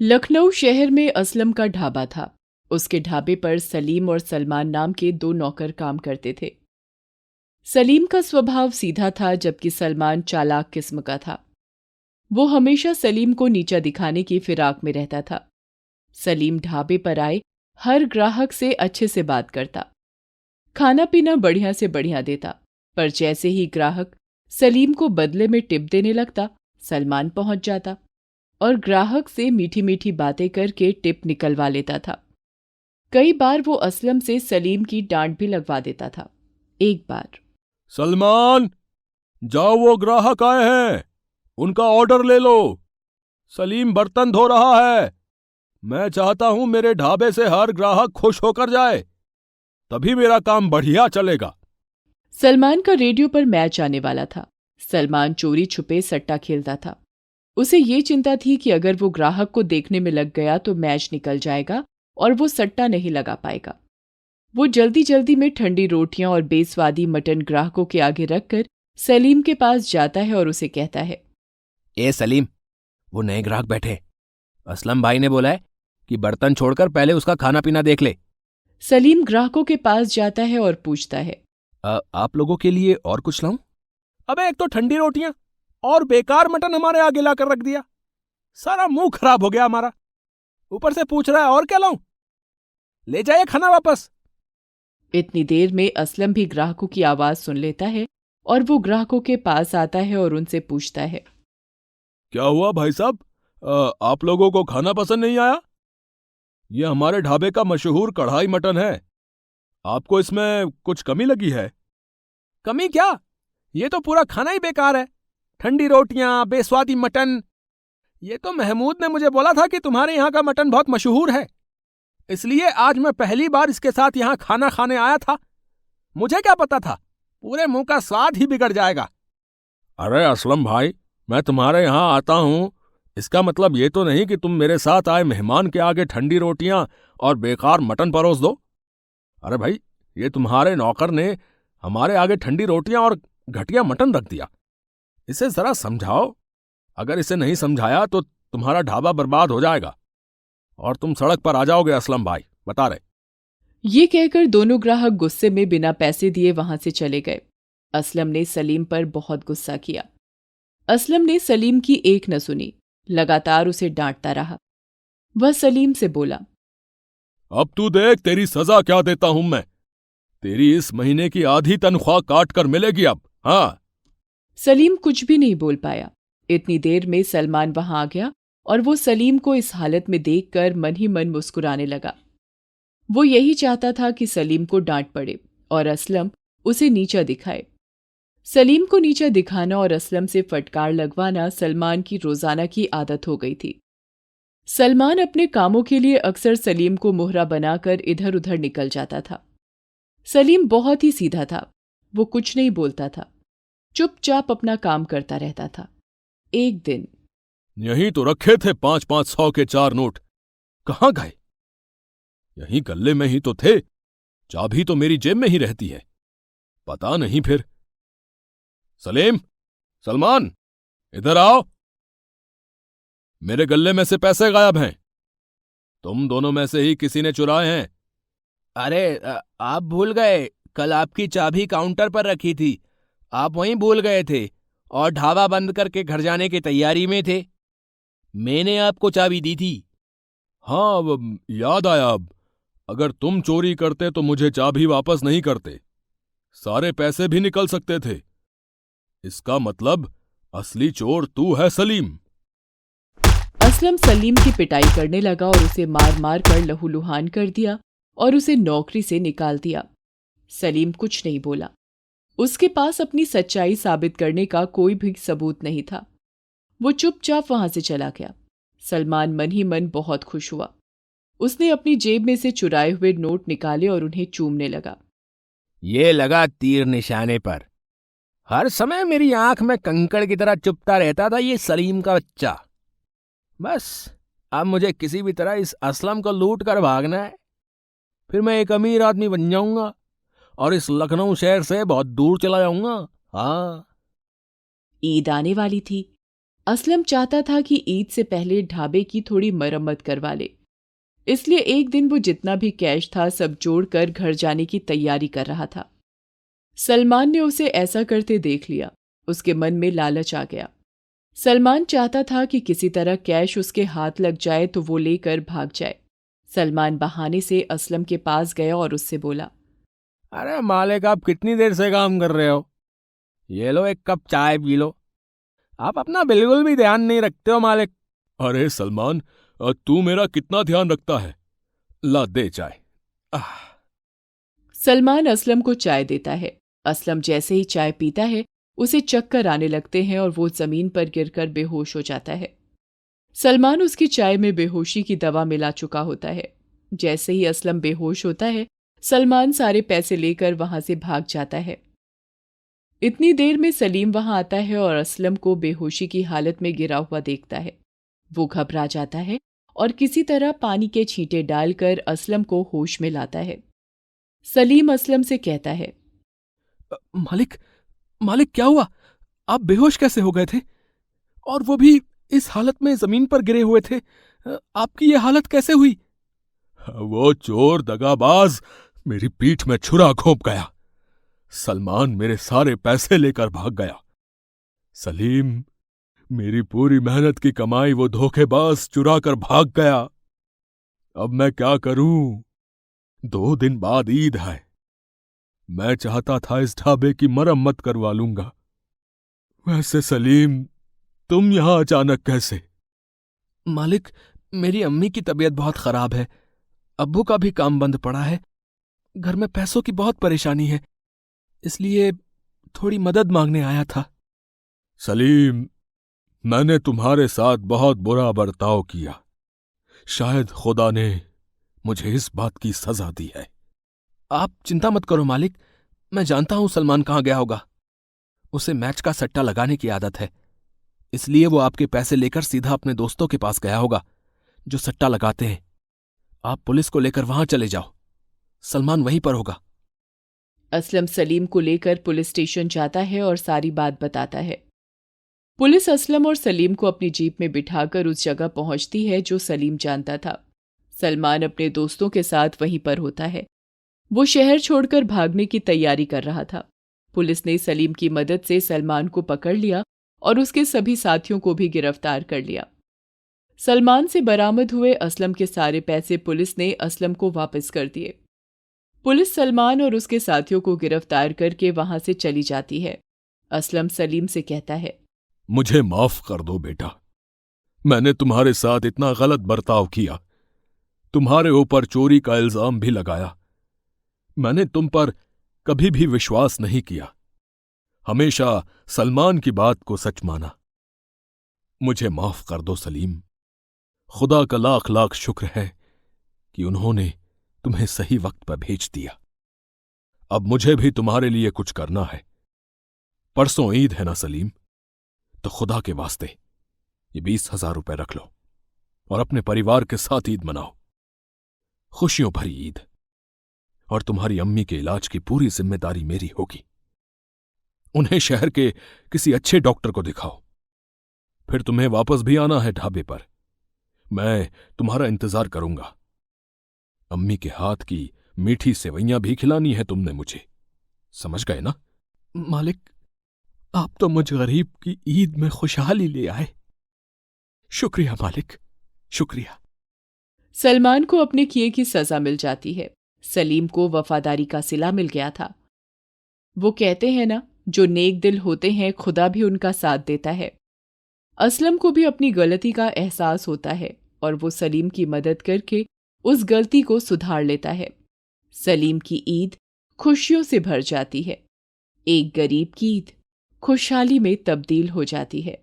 लखनऊ शहर में असलम का ढाबा था। उसके ढाबे पर सलीम और सलमान नाम के दो नौकर काम करते थे। सलीम का स्वभाव सीधा था, जबकि सलमान चालाक किस्म का था। वो हमेशा सलीम को नीचा दिखाने की फिराक में रहता था। सलीम ढाबे पर आए हर ग्राहक से अच्छे से बात करता, खाना पीना बढ़िया से बढ़िया देता। पर जैसे ही ग्राहक सलीम को बदले में टिप देने लगता, सलमान पहुंच जाता और ग्राहक से मीठी मीठी बातें करके टिप निकलवा लेता था। कई बार वो असलम से सलीम की डांट भी लगवा देता था। एक बार, सलमान, जाओ, वो ग्राहक आए हैं, उनका ऑर्डर ले लो। सलीम बर्तन धो रहा है। मैं चाहता हूं मेरे ढाबे से हर ग्राहक खुश होकर जाए, तभी मेरा काम बढ़िया चलेगा। सलमान का रेडियो पर मैच आने वाला था। सलमान चोरी छुपे सट्टा खेलता था। उसे ये चिंता थी कि अगर वो ग्राहक को देखने में लग गया तो मैच निकल जाएगा और वो सट्टा नहीं लगा पाएगा। वो जल्दी जल्दी में ठंडी रोटियां और बेस्वादी मटन ग्राहकों के आगे रखकर सलीम के पास जाता है और उसे कहता है, ए सलीम, वो नए ग्राहक बैठे। असलम भाई ने बोला है कि बर्तन छोड़कर पहले उसका खाना पीना देख ले। सलीम ग्राहकों के पास जाता है और पूछता है, आप लोगों के लिए और कुछ लाऊं? अबे, एक तो ठंडी रोटियां और बेकार मटन हमारे आगे लाकर रख दिया। सारा मुंह खराब हो गया हमारा। ऊपर से पूछ रहा है और क्या लाऊं? ले जाइए खाना वापस। इतनी देर में असलम भी ग्राहकों की आवाज सुन लेता है और वो ग्राहकों के पास आता है और उनसे पूछता है, क्या हुआ भाई साहब, आप लोगों को खाना पसंद नहीं आया? यह हमारे ढाबे का मशहूर कढ़ाई मटन है। आपको इसमें कुछ कमी लगी है? कमी क्या? ये तो पूरा खाना ही बेकार है। ठंडी रोटियां, बेस्वादी मटन। ये तो महमूद ने मुझे बोला था कि तुम्हारे यहाँ का मटन बहुत मशहूर है, इसलिए आज मैं पहली बार इसके साथ यहाँ खाना खाने आया था। मुझे क्या पता था पूरे मुंह का स्वाद ही बिगड़ जाएगा। अरे असलम भाई, मैं तुम्हारे यहाँ आता हूँ, इसका मतलब ये तो नहीं कि तुम मेरे साथ आए मेहमान के आगे ठंडी रोटियां और बेकार मटन परोस दो। अरे भाई, ये तुम्हारे नौकर ने हमारे आगे ठंडी रोटियां और घटिया मटन रख दिया। इसे जरा समझाओ। अगर इसे नहीं समझाया तो तुम्हारा ढाबा बर्बाद हो जाएगा और तुम सड़क पर आ जाओगे। असलम भाई बता रहे। ये कहकर दोनों ग्राहक गुस्से में बिना पैसे दिए वहां से चले गए। असलम ने सलीम पर बहुत गुस्सा किया। असलम ने सलीम की एक न सुनी, लगातार उसे डांटता रहा। वह सलीम से बोला, अब तू देख तेरी सजा क्या देता हूं मैं। तेरी इस महीने की आधी तनख्वाह काट कर मिलेगी अब। हाँ। सलीम कुछ भी नहीं बोल पाया। इतनी देर में सलमान वहां आ गया और वो सलीम को इस हालत में देखकर मन ही मन मुस्कुराने लगा। वो यही चाहता था कि सलीम को डांट पड़े और असलम उसे नीचा दिखाए। सलीम को नीचा दिखाना और असलम से फटकार लगवाना सलमान की रोजाना की आदत हो गई थी। सलमान अपने कामों के लिए अक्सर सलीम को मोहरा बनाकर इधर उधर निकल जाता था। सलीम बहुत ही सीधा था। वो कुछ नहीं बोलता था, चुपचाप अपना काम करता रहता था। एक दिन, यहीं तो रखे थे 500-500 के 4 नोट, कहाँ गए? यहीं गल्ले में ही तो थे। चाबी तो मेरी जेब में ही रहती है, पता नहीं फिर। सलीम, सलमान, इधर आओ। मेरे गल्ले में से पैसे गायब हैं। तुम दोनों में से ही किसी ने चुराए हैं। अरे, आप भूल गए, कल आपकी चाबी काउंटर पर रखी थी। आप वहीं भूल गए थे और ढाबा बंद करके घर जाने की तैयारी में थे। मैंने आपको चाबी दी थी। हाँ, अब याद आया। अब अगर तुम चोरी करते तो मुझे चाबी वापस नहीं करते, सारे पैसे भी निकल सकते थे। इसका मतलब असली चोर तू है सलीम। असलम सलीम की पिटाई करने लगा और उसे मार मार कर लहूलुहान कर दिया और उसे नौकरी से निकाल दिया। सलीम कुछ नहीं बोला। उसके पास अपनी सच्चाई साबित करने का कोई भी सबूत नहीं था। वो चुपचाप वहां से चला गया। सलमान मन ही मन बहुत खुश हुआ। उसने अपनी जेब में से चुराए हुए नोट निकाले और उन्हें चूमने लगा। ये लगा तीर निशाने पर। हर समय मेरी आंख में कंकड़ की तरह चुभता रहता था ये सलीम का बच्चा। बस अब मुझे किसी भी तरह इस असलम को लूट कर भागना है, फिर मैं एक अमीर आदमी बन जाऊंगा और इस लखनऊ शहर से बहुत दूर चला जाऊंगा। हाँ। ईद आने वाली थी। असलम चाहता था कि ईद से पहले ढाबे की थोड़ी मरम्मत करवा ले, इसलिए एक दिन वो जितना भी कैश था सब जोड़कर घर जाने की तैयारी कर रहा था। सलमान ने उसे ऐसा करते देख लिया। उसके मन में लालच आ गया। सलमान चाहता था कि किसी तरह कैश उसके हाथ लग जाए तो वो लेकर भाग जाए। सलमान बहाने से असलम के पास गया और उससे बोला, अरे मालिक, आप कितनी देर से काम कर रहे हो? ये लो, एक कप चाय पी लो। आप अपना बिल्कुल भी ध्यान नहीं रखते हो मालिक। अरे सलमान, तू मेरा कितना ध्यान रखता है। ला दे चाय। सलमान असलम को चाय देता है। असलम जैसे ही चाय पीता है उसे चक्कर आने लगते हैं और वो जमीन पर गिरकर बेहोश हो जाता है। सलमान उसकी चाय में बेहोशी की दवा मिला चुका होता है। जैसे ही असलम बेहोश होता है सलमान सारे पैसे लेकर वहां से भाग जाता है। इतनी देर में सलीम वहां आता है और असलम को बेहोशी की हालत में गिरा हुआ देखता है। वो घबरा जाता है और किसी तरह पानी के छींटे डालकर असलम को होश में लाता है। सलीम असलम से कहता है, मालिक, मालिक क्या हुआ? आप बेहोश कैसे हो गए थे? और वो भी इस हालत में जमीन पर गिरे हुए थे। आपकी ये हालत कैसे हुई? वो चोर दगाबाज मेरी पीठ में छुरा घोंप गया। सलमान मेरे सारे पैसे लेकर भाग गया। सलीम, मेरी पूरी मेहनत की कमाई वो धोखेबाज चुरा कर भाग गया। अब मैं क्या करूं? 2 दिन बाद ईद है। मैं चाहता था इस ढाबे की मरम्मत करवा लूंगा। वैसे सलीम, तुम यहां अचानक कैसे? मालिक, मेरी अम्मी की तबीयत बहुत खराब है। अब्बू का भी काम बंद पड़ा है। घर में पैसों की बहुत परेशानी है, इसलिए थोड़ी मदद मांगने आया था। सलीम, मैंने तुम्हारे साथ बहुत बुरा बर्ताव किया। शायद खुदा ने मुझे इस बात की सजा दी है। आप चिंता मत करो मालिक, मैं जानता हूं सलमान कहाँ गया होगा। उसे मैच का सट्टा लगाने की आदत है, इसलिए वो आपके पैसे लेकर सीधा अपने दोस्तों के पास गया होगा जो सट्टा लगाते हैं। आप पुलिस को लेकर वहां चले जाओ, सलमान वहीं पर होगा। असलम सलीम को लेकर पुलिस स्टेशन जाता है और सारी बात बताता है। पुलिस असलम और सलीम को अपनी जीप में बिठाकर उस जगह पहुंचती है जो सलीम जानता था। सलमान अपने दोस्तों के साथ वहीं पर होता है। वो शहर छोड़कर भागने की तैयारी कर रहा था। पुलिस ने सलीम की मदद से सलमान को पकड़ लिया और उसके सभी साथियों को भी गिरफ्तार कर लिया। सलमान से बरामद हुए असलम के सारे पैसे पुलिस ने असलम को वापस कर दिए। पुलिस सलमान और उसके साथियों को गिरफ्तार करके वहां से चली जाती है। असलम सलीम से कहता है, मुझे माफ कर दो बेटा। मैंने तुम्हारे साथ इतना गलत बर्ताव किया। तुम्हारे ऊपर चोरी का इल्जाम भी लगाया। मैंने तुम पर कभी भी विश्वास नहीं किया। हमेशा सलमान की बात को सच माना। मुझे माफ कर दो सलीम। खुदा का लाख लाख शुक्र है कि उन्होंने तुम्हें सही वक्त पर भेज दिया। अब मुझे भी तुम्हारे लिए कुछ करना है। परसों ईद है ना सलीम, तो खुदा के वास्ते ये 20,000 रुपए रख लो और अपने परिवार के साथ ईद मनाओ। खुशियों भरी ईद। और तुम्हारी अम्मी के इलाज की पूरी जिम्मेदारी मेरी होगी। उन्हें शहर के किसी अच्छे डॉक्टर को दिखाओ। फिर तुम्हें वापस भी आना है ढाबे पर। मैं तुम्हारा इंतजार करूंगा। अम्मी के हाथ की मीठी सेवइयां भी खिलानी है तुमने मुझे। समझ गए ना? मालिक, आप तो मुझ गरीब की ईद में खुशहाली ले आए। शुक्रिया मालिक, शुक्रिया। सलमान को अपने किए की सजा मिल जाती है। सलीम को वफादारी का सिला मिल गया था। वो कहते हैं ना, जो नेक दिल होते हैं खुदा भी उनका साथ देता है। असलम को भी अपनी गलती का एहसास होता है और वो सलीम की मदद करके उस गलती को सुधार लेता है। सलीम की ईद खुशियों से भर जाती है। एक गरीब की ईद खुशहाली में तब्दील हो जाती है।